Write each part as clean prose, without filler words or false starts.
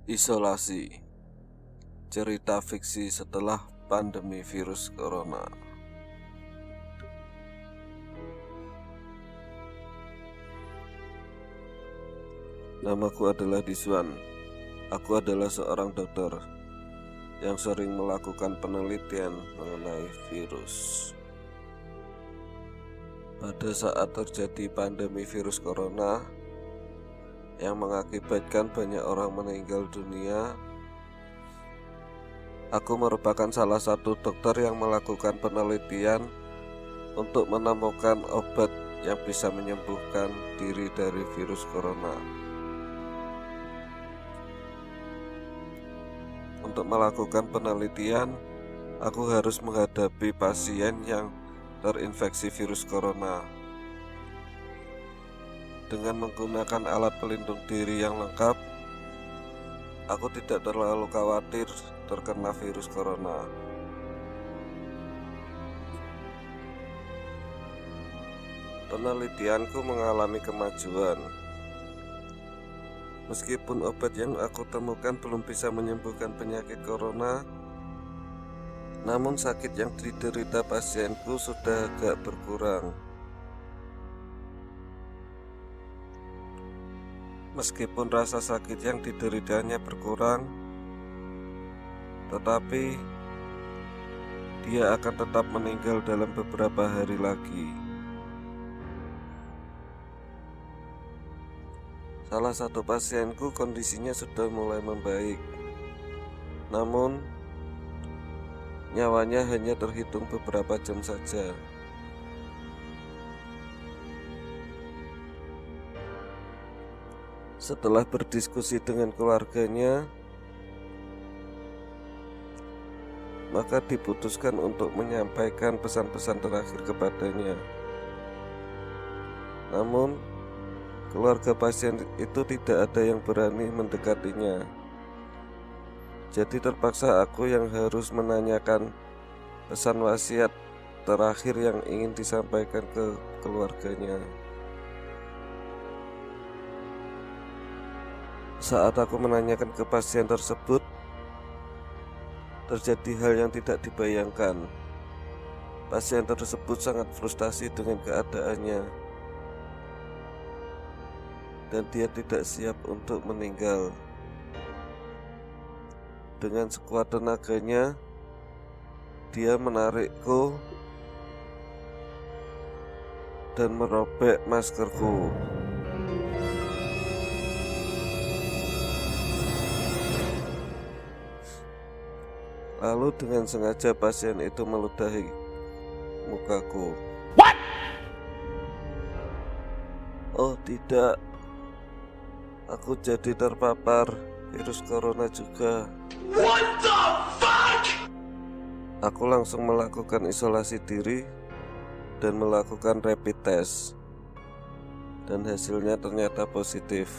Isolasi, cerita fiksi setelah pandemi virus corona. Namaku adalah Diswan. Aku adalah seorang dokter yang sering melakukan penelitian mengenai virus. Pada saat terjadi pandemi virus corona yang mengakibatkan banyak orang meninggal dunia, aku merupakan salah satu dokter yang melakukan penelitian untuk menemukan obat yang bisa menyembuhkan diri dari virus corona. Untuk melakukan penelitian, aku harus menghadapi pasien yang terinfeksi virus corona. Dengan menggunakan alat pelindung diri yang lengkap, aku tidak terlalu khawatir terkena virus corona. Penelitianku mengalami kemajuan. Meskipun obat yang aku temukan belum bisa menyembuhkan penyakit corona, namun sakit yang diderita pasienku sudah agak berkurang. Meskipun rasa sakit yang dideritanya berkurang, tetapi dia akan tetap meninggal dalam beberapa hari lagi. Salah satu pasienku kondisinya sudah mulai membaik, namun nyawanya hanya terhitung beberapa jam saja. Setelah berdiskusi dengan keluarganya, maka diputuskan untuk menyampaikan pesan-pesan terakhir kepadanya. Namun, keluarga pasien itu tidak ada yang berani mendekatinya. Jadi terpaksa aku yang harus menanyakan pesan wasiat terakhir yang ingin disampaikan ke keluarganya. Saat aku menanyakan ke pasien tersebut, terjadi hal yang tidak dibayangkan. Pasien tersebut sangat frustasi dengan keadaannya, dan dia tidak siap untuk meninggal. Dengan sekuat tenaganya, dia menarikku dan merobek maskerku. Lalu dengan sengaja pasien itu meludahi mukaku. What? Oh tidak, aku jadi terpapar virus corona juga. What the fuck? Aku langsung melakukan isolasi diri dan melakukan rapid test, dan hasilnya ternyata positif.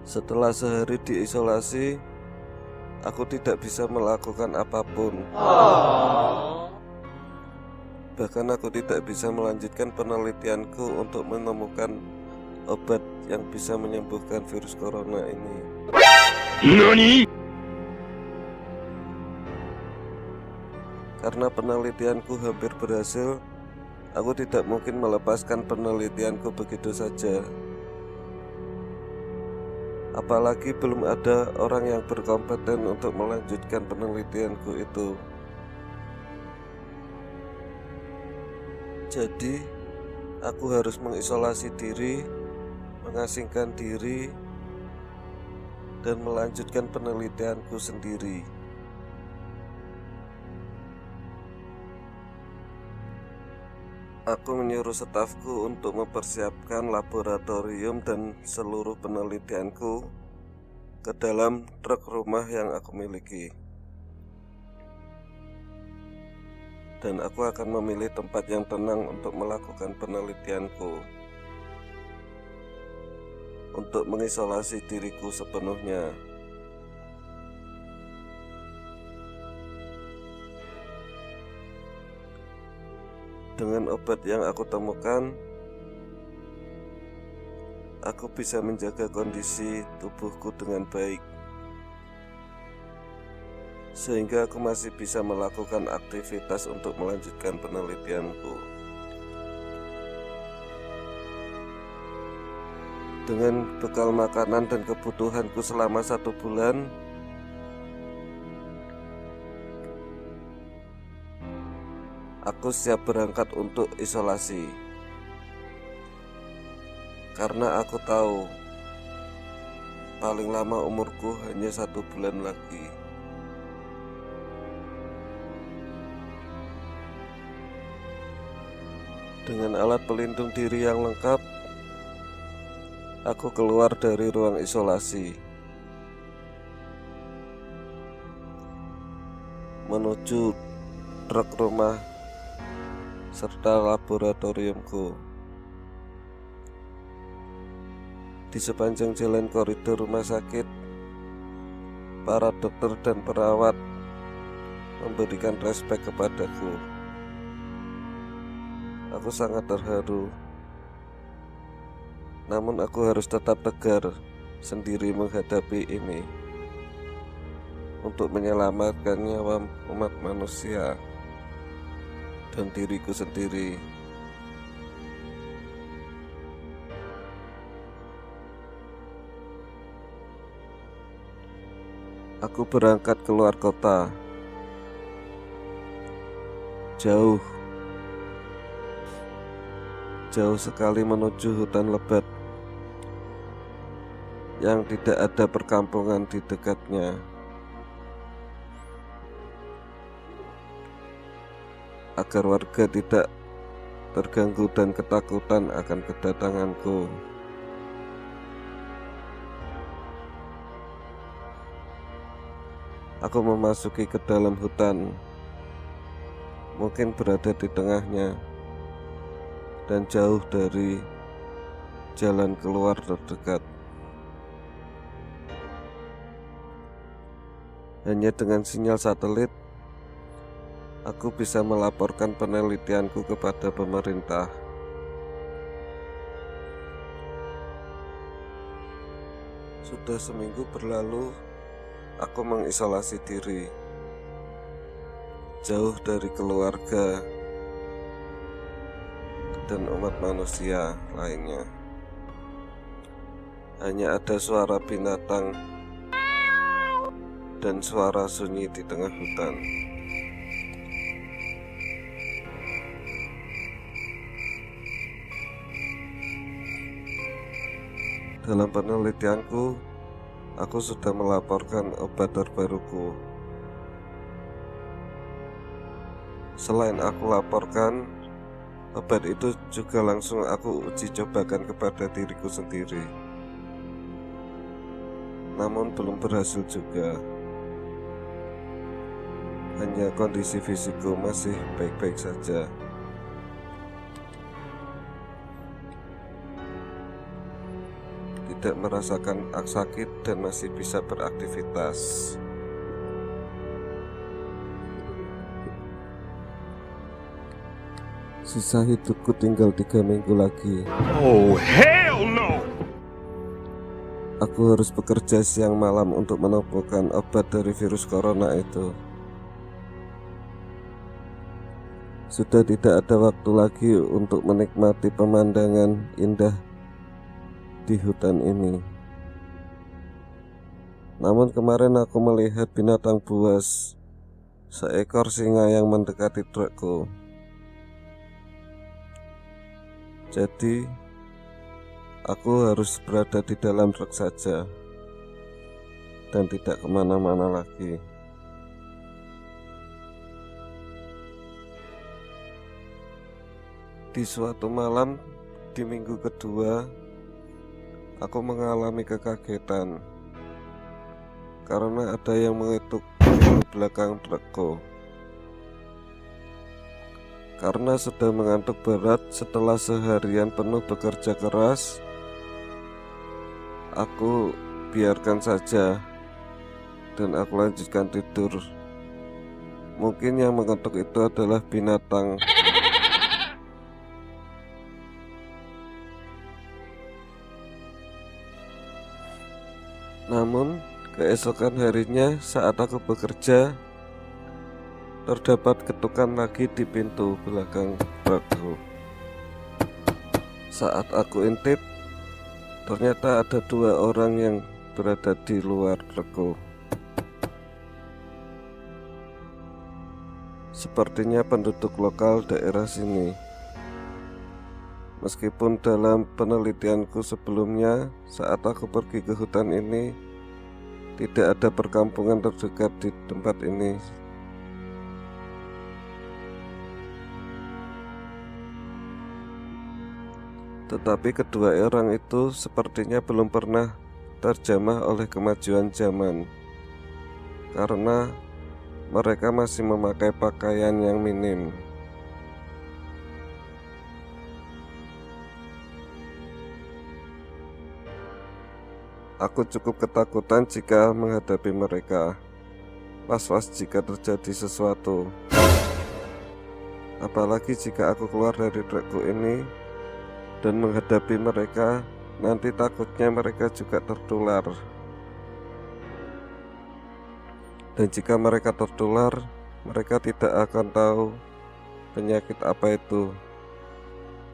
Setelah sehari diisolasi, aku tidak bisa melakukan apapun. Bahkan aku tidak bisa melanjutkan penelitianku untuk menemukan obat yang bisa menyembuhkan virus corona ini. Nani? Karena penelitianku hampir berhasil, aku tidak mungkin melepaskan penelitianku begitu saja. Apalagi belum ada orang yang berkompeten untuk melanjutkan penelitianku itu. Jadi, aku harus mengisolasi diri, mengasingkan diri, dan melanjutkan penelitianku sendiri. Aku menyuruh stafku untuk mempersiapkan laboratorium dan seluruh penelitianku ke dalam truk rumah yang aku miliki. Dan aku akan memilih tempat yang tenang untuk melakukan penelitianku, untuk mengisolasi diriku sepenuhnya. Dengan obat yang aku temukan, aku bisa menjaga kondisi tubuhku dengan baik, sehingga aku masih bisa melakukan aktivitas untuk melanjutkan penelitianku. Dengan bekal makanan dan kebutuhanku selama 1 bulan, aku siap berangkat untuk isolasi. Karena aku tahu paling lama umurku hanya 1 bulan lagi. Dengan alat pelindung diri yang lengkap, aku keluar dari ruang isolasi menuju truk rumah serta laboratoriumku. Di sepanjang jalan koridor rumah sakit, para dokter dan perawat memberikan respek kepadaku. Aku sangat terharu. Namun aku harus tetap tegar sendiri menghadapi ini untuk menyelamatkan nyawa umat manusia dan diriku sendiri. Aku berangkat keluar kota, jauh sekali menuju hutan lebat yang tidak ada perkampungan di dekatnya. Agar warga tidak terganggu dan ketakutan akan kedatanganku. Aku memasuki ke dalam hutan, mungkin berada di tengahnya dan jauh dari jalan keluar terdekat. Hanya dengan sinyal satelit, aku bisa melaporkan penelitianku kepada pemerintah. Sudah seminggu berlalu, aku mengisolasi diri, jauh dari keluarga dan umat manusia lainnya. Hanya ada suara binatang dan suara sunyi di tengah hutan. Dalam penelitianku, aku sudah melaporkan obat terbaruku. Selain aku laporkan, obat itu juga langsung aku uji cobakan kepada diriku sendiri. Namun belum berhasil juga. Hanya kondisi fisikku masih baik-baik saja. Tidak merasakan sakit dan masih bisa beraktivitas. Sisa hidupku tinggal 3 minggu lagi. Oh, hell no! Aku harus bekerja siang malam untuk menemukan obat dari virus corona itu. Sudah tidak ada waktu lagi untuk menikmati pemandangan indah di hutan ini. Namun kemarin aku melihat binatang buas, seekor singa yang mendekati trukku. Jadi aku harus berada di dalam truk saja dan tidak kemana-mana lagi. Di suatu malam di minggu kedua, aku mengalami kekagetan karena ada yang mengetuk di belakang trukku. Karena sudah mengantuk berat setelah seharian penuh bekerja keras, aku biarkan saja dan aku lanjutkan tidur. Mungkin yang mengetuk itu adalah binatang. Namun keesokan harinya saat aku bekerja, terdapat ketukan lagi di pintu belakang trukku. Saat aku intip, ternyata ada 2 orang yang berada di luar trukku. Sepertinya penduduk lokal daerah sini. Meskipun dalam penelitianku sebelumnya, saat aku pergi ke hutan ini, tidak ada perkampungan terdekat di tempat ini. Tetapi kedua orang itu sepertinya belum pernah terjamah oleh kemajuan zaman, karena mereka masih memakai pakaian yang minim. Aku cukup ketakutan jika menghadapi mereka, was-was jika terjadi sesuatu. Apalagi jika aku keluar dari trukku ini dan menghadapi mereka, nanti takutnya mereka juga tertular. Dan jika mereka tertular, mereka tidak akan tahu penyakit apa itu,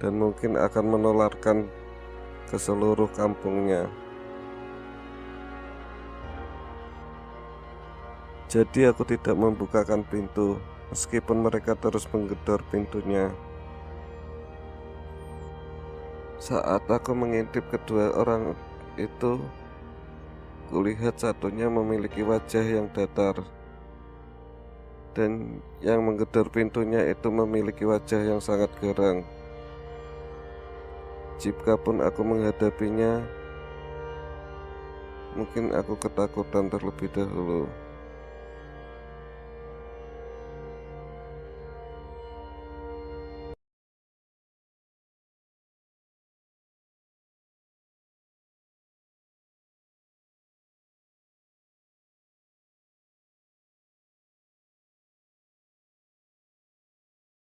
dan mungkin akan menularkan ke seluruh kampungnya. Jadi aku tidak membukakan pintu, meskipun mereka terus menggedor pintunya. Saat aku mengintip kedua orang itu, kulihat satunya memiliki wajah yang datar, dan yang menggedor pintunya itu memiliki wajah yang sangat garang. Jika pun aku menghadapinya, mungkin aku ketakutan terlebih dahulu.